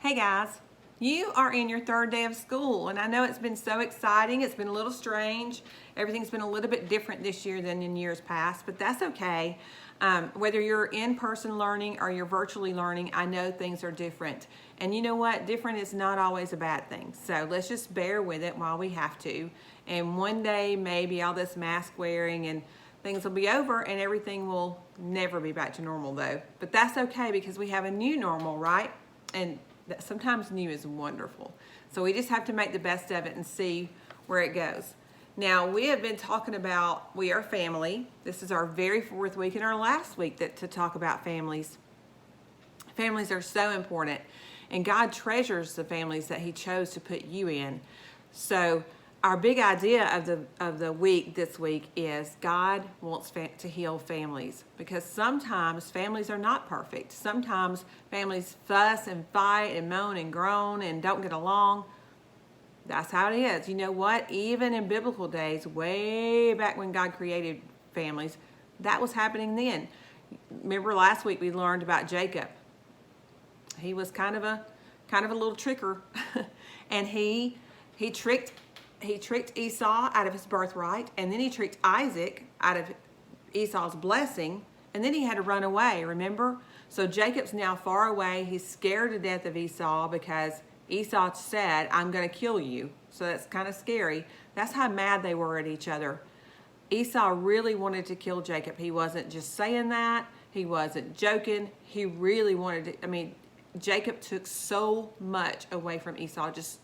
Hey guys, you are in your third day of school, and I know it's been so exciting. It's been a little strange. Everything's been a little bit different this year than in years past, but that's okay. Whether you're in-person learning or you're virtually learning, I know things are different. And you know what? Different is not always a bad thing. So let's just bear with it while we have to. And one day, maybe all this mask wearing and things will be over and everything will never be back to normal though. But that's okay because we have a new normal, right? And sometimes new is wonderful. So we just have to make the best of it and see where it goes. Now, we have been talking about we are family. This is our very fourth week and our last week to talk about families. Families are so important, and God treasures the families that He chose to put you in. So our big idea of the week this week is God wants to heal families, because sometimes families are not perfect. Sometimes families fuss and fight and moan and groan and don't get along. That's how it is. You know what? Even in biblical days, way back when God created families, that was happening then. Remember last week we learned about Jacob. He was kind of a little tricker, and he tricked Esau out of his birthright, and then he tricked Isaac out of Esau's blessing, and then he had to run away, remember? So Jacob's now far away. He's scared to death of Esau because Esau said, "I'm going to kill you." So that's kind of scary. That's how mad they were at each other. Esau really wanted to kill Jacob. He wasn't just saying that. He wasn't joking. He really wanted to. Jacob took so much away from Esau, just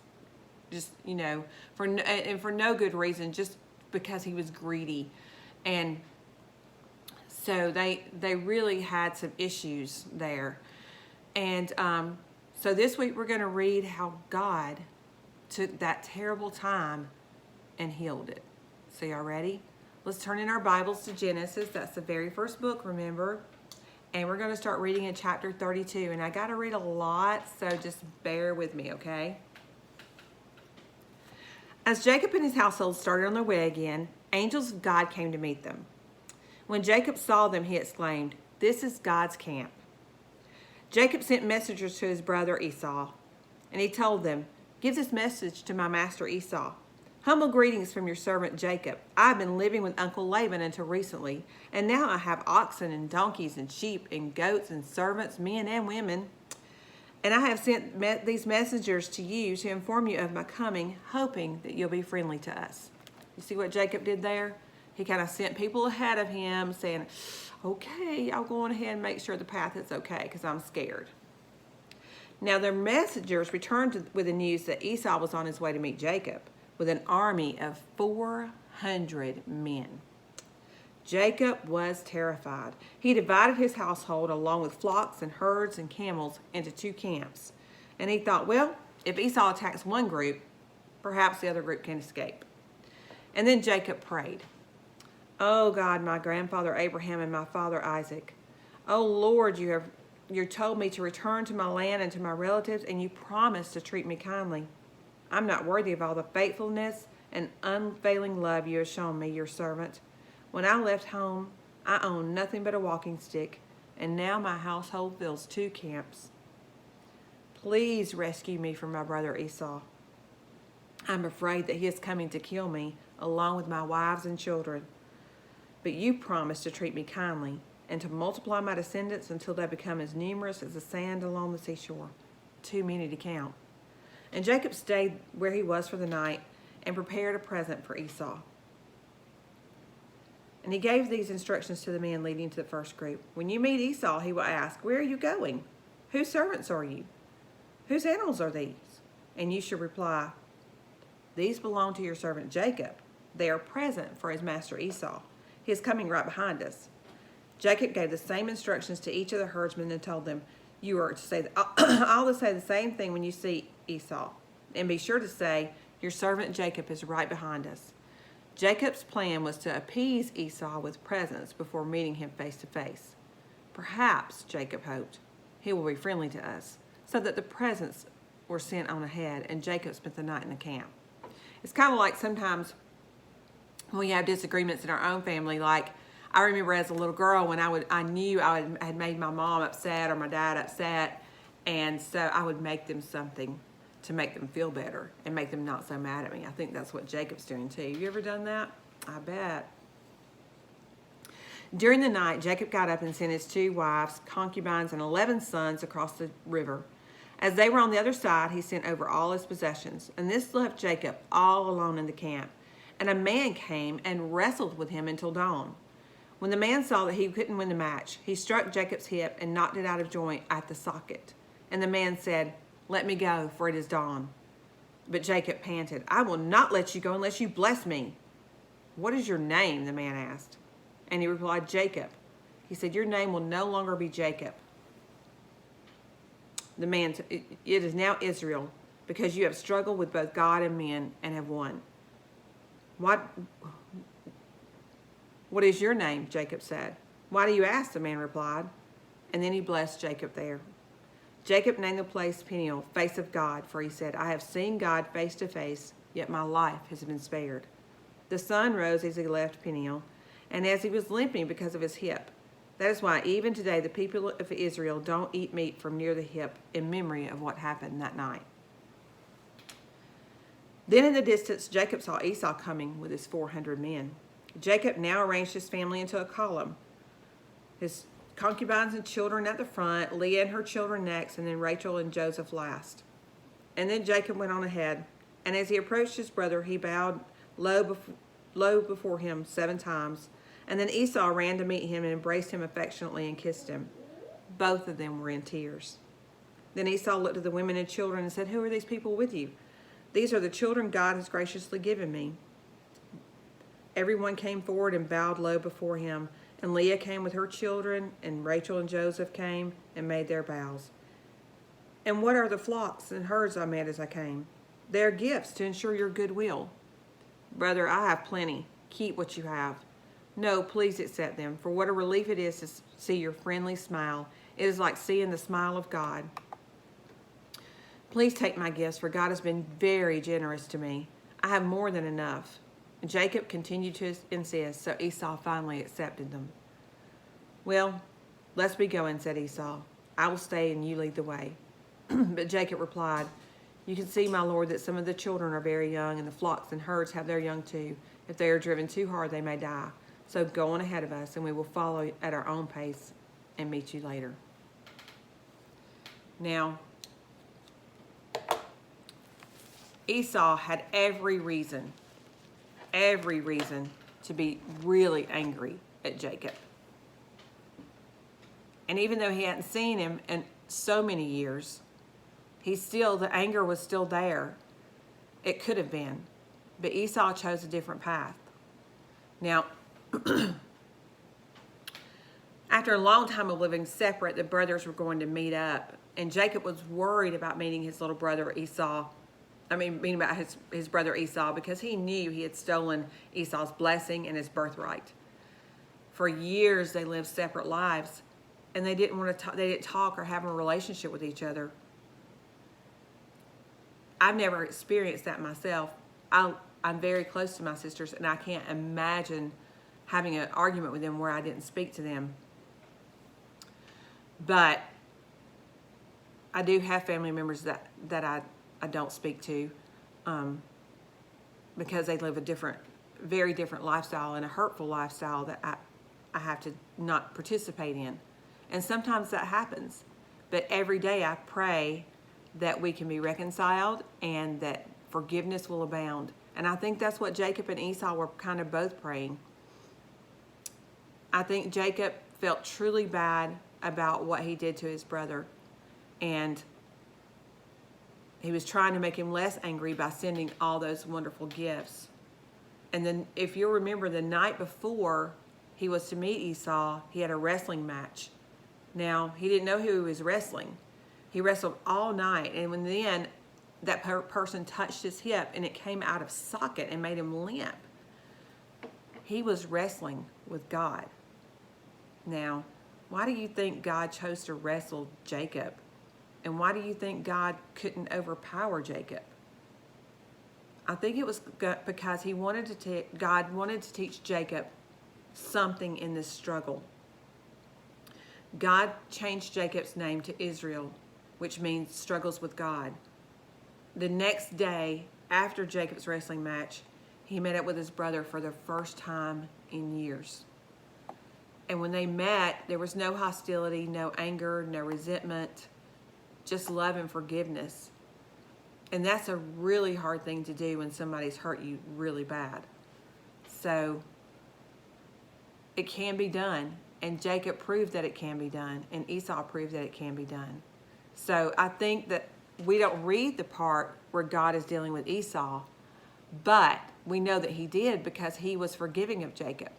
for no good reason, just because he was greedy. And so they really had some issues there. And so this week we're going to read how God took that terrible time and healed it. So y'all ready? Let's turn in our Bibles to Genesis. That's the very first book, remember? And we're going to start reading in chapter 32. And I got to read a lot, so just bear with me, okay? As Jacob and his household started on their way again, angels of God came to meet them. When Jacob saw them, he exclaimed, "This is God's camp." Jacob sent messengers to his brother Esau, and he told them, "Give this message to my master Esau. Humble greetings from your servant Jacob. I've been living with Uncle Laban until recently, and now I have oxen and donkeys and sheep and goats and servants, men and women. And I have sent these messengers to you to inform you of my coming, hoping that you'll be friendly to us." You see what Jacob did there? He kind of sent people ahead of him saying, "Okay, I'll go on ahead and make sure the path is okay because I'm scared." Now their messengers returned with the news that Esau was on his way to meet Jacob with an army of 400 men. Jacob was terrified. He divided his household along with flocks and herds and camels into two camps. And he thought, well, if Esau attacks one group, perhaps the other group can escape. And then Jacob prayed, "Oh God, my grandfather Abraham and my father Isaac. Oh Lord, you told me to return to my land and to my relatives, and you promised to treat me kindly. I'm not worthy of all the faithfulness and unfailing love you have shown me, your servant. When I left home, I owned nothing but a walking stick, and now my household fills two camps. Please rescue me from my brother Esau. I'm afraid that he is coming to kill me, along with my wives and children. But you promised to treat me kindly, and to multiply my descendants until they become as numerous as the sand along the seashore, too many to count." And Jacob stayed where he was for the night and prepared a present for Esau. And he gave these instructions to the men leading to the first group. "When you meet Esau, he will ask, 'Where are you going? Whose servants are you? Whose animals are these?' And you should reply, 'These belong to your servant Jacob. They are present for his master Esau. He is coming right behind us.'" Jacob gave the same instructions to each of the herdsmen and told them, "You are to say all to say the same thing when you see Esau. And be sure to say, 'Your servant Jacob is right behind us.'" Jacob's plan was to appease Esau with presents before meeting him face to face. Perhaps, Jacob hoped, he will be friendly to us, so that the presents were sent on ahead, and Jacob spent the night in the camp. It's kind of like sometimes when we have disagreements in our own family. Like, I remember as a little girl when I knew I had made my mom upset or my dad upset, And so I would make them something to make them feel better and make them not so mad at me. I think that's what Jacob's doing too. You ever done that? I bet. During the night, Jacob got up and sent his 2 wives, concubines, and 11 sons across the river. As they were on the other side, he sent over all his possessions, and this left Jacob all alone in the camp. And a man came and wrestled with him until dawn. When the man saw that he couldn't win the match, he struck Jacob's hip and knocked it out of joint at the socket. And the man said, "Let me go, for it is dawn." But Jacob panted, "I will not let you go unless you bless me." "What is your name?" the man asked. And he replied, "Jacob." He said, "Your name will no longer be Jacob. The man, it is now Israel, because you have struggled with both God and men and have won." What is your name?" Jacob said. "Why do you ask?" the man replied. And then he blessed Jacob there. Jacob named the place Peniel, face of God, for he said, "I have seen God face to face, yet my life has been spared." The sun rose as he left Peniel, and as he was limping because of his hip. That is why even today the people of Israel don't eat meat from near the hip in memory of what happened that night. Then in the distance, Jacob saw Esau coming with his 400 men. Jacob now arranged his family into a column. His concubines and children at the front, Leah and her children next, and then Rachel and Joseph last. And then Jacob went on ahead, and as he approached his brother, he bowed low before him 7 times. And then Esau ran to meet him and embraced him affectionately and kissed him. Both of them were in tears. Then Esau looked at the women and children and said, "Who are these people with you?" "These are the children God has graciously given me." Everyone came forward and bowed low before him. And Leah came with her children, and Rachel and Joseph came and made their bows. "And what are the flocks and herds I met as I came?" "They are gifts to ensure your goodwill." "Brother, I have plenty. Keep what you have." "No, please accept them, for what a relief it is to see your friendly smile. It is like seeing the smile of God." "Please take my gifts, for God has been very generous to me. I have more than enough." Jacob continued to insist, so Esau finally accepted them. "Well, let's be going," said Esau. "I will stay and you lead the way." But Jacob replied, "You can see, my lord, that some of the children are very young, and the flocks and herds have their young too. If they are driven too hard, they may die. So go on ahead of us, and we will follow at our own pace and meet you later." Now, Esau had every reason to be really angry at Jacob. And even though he hadn't seen him in so many years, the anger was still there. It could have been, but Esau chose a different path. Now, after a long time of living separate, the brothers were going to meet up, and Jacob was worried about meeting his little brother Esau. Meaning about his brother Esau, because he knew he had stolen Esau's blessing and his birthright. For years, they lived separate lives, and they didn't want to. They didn't talk or have a relationship with each other. I've never experienced that myself. I'm very close to my sisters, and I can't imagine having an argument with them where I didn't speak to them. But I do have family members that I don't speak to because they live a very different lifestyle, and a hurtful lifestyle that I have to not participate in. And sometimes that happens. But every day I pray that we can be reconciled and that forgiveness will abound. And I think that's what Jacob and Esau were kind of both praying. I think Jacob felt truly bad about what he did to his brother, and he was trying to make him less angry by sending all those wonderful gifts. And then, if you'll remember, the night before he was to meet Esau, he had a wrestling match. Now, he didn't know who he was wrestling. He wrestled all night, and when then that person touched his hip and it came out of socket and made him limp, he was wrestling with God. Now, why do you think God chose to wrestle Jacob? And why do you think God couldn't overpower Jacob? I think it was because God wanted to teach Jacob something in this struggle. God changed Jacob's name to Israel which means struggles with God. The next day, after Jacob's wrestling match, he met up with his brother for the first time in years. And when they met, there was no hostility, no anger, no resentment, just love and forgiveness. And that's a really hard thing to do when somebody's hurt you really bad. So it can be done. And Jacob proved that it can be done. And Esau proved that it can be done. So I think that we don't read the part where God is dealing with Esau, but we know that he did because he was forgiving of Jacob.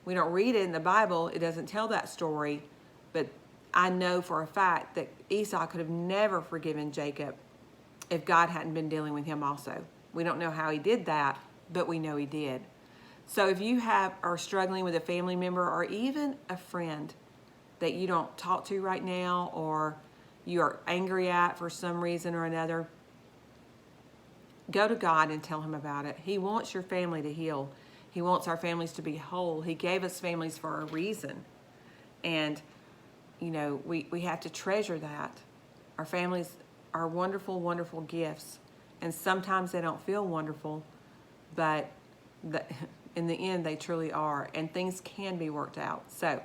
We don't read it in the Bible. It doesn't tell that story, but I know for a fact that Esau could have never forgiven Jacob if God hadn't been dealing with him also. We don't know how he did that, but we know he did. So if you are struggling with a family member or even a friend that you don't talk to right now, or you are angry at for some reason or another, go to God and tell him about it. He wants your family to heal. He wants our families to be whole. He gave us families for a reason. And, we have to treasure that. Our families are wonderful, wonderful gifts. And sometimes they don't feel wonderful, but in the end, they truly are. And things can be worked out. So,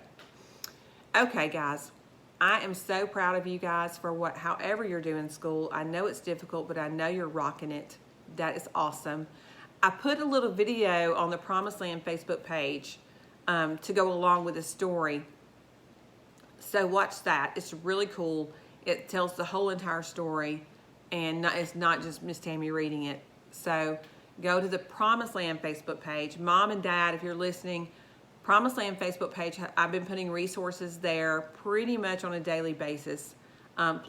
okay, guys. I am so proud of you guys for however you're doing school. I know it's difficult, but I know you're rocking it. That is awesome. I put a little video on the Promised Land Facebook page to go along with the story. So watch that. It's really cool. It tells the whole entire story, and it's not just Miss Tammy reading it. So go to the Promised Land Facebook page. Mom and Dad, if you're listening, Promised Land Facebook page, I've been putting resources there pretty much on a daily basis.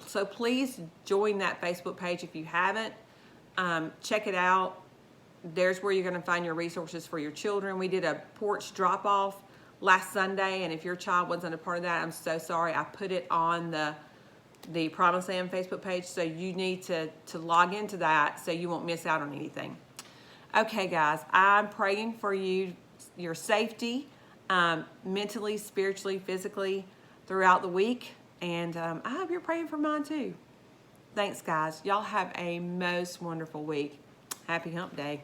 So please join that Facebook page if you haven't. Check it out. There's where you're going to find your resources for your children. We did a porch drop-off last Sunday, and if your child wasn't a part of that, I'm so sorry. I put it on the Promised Land Facebook page, so you need to log into that so you won't miss out on anything. Okay, guys, I'm praying for your safety, mentally, spiritually, physically, throughout the week. And I hope you're praying for mine too. Thanks, guys. Y'all have a most wonderful week. Happy Hump Day.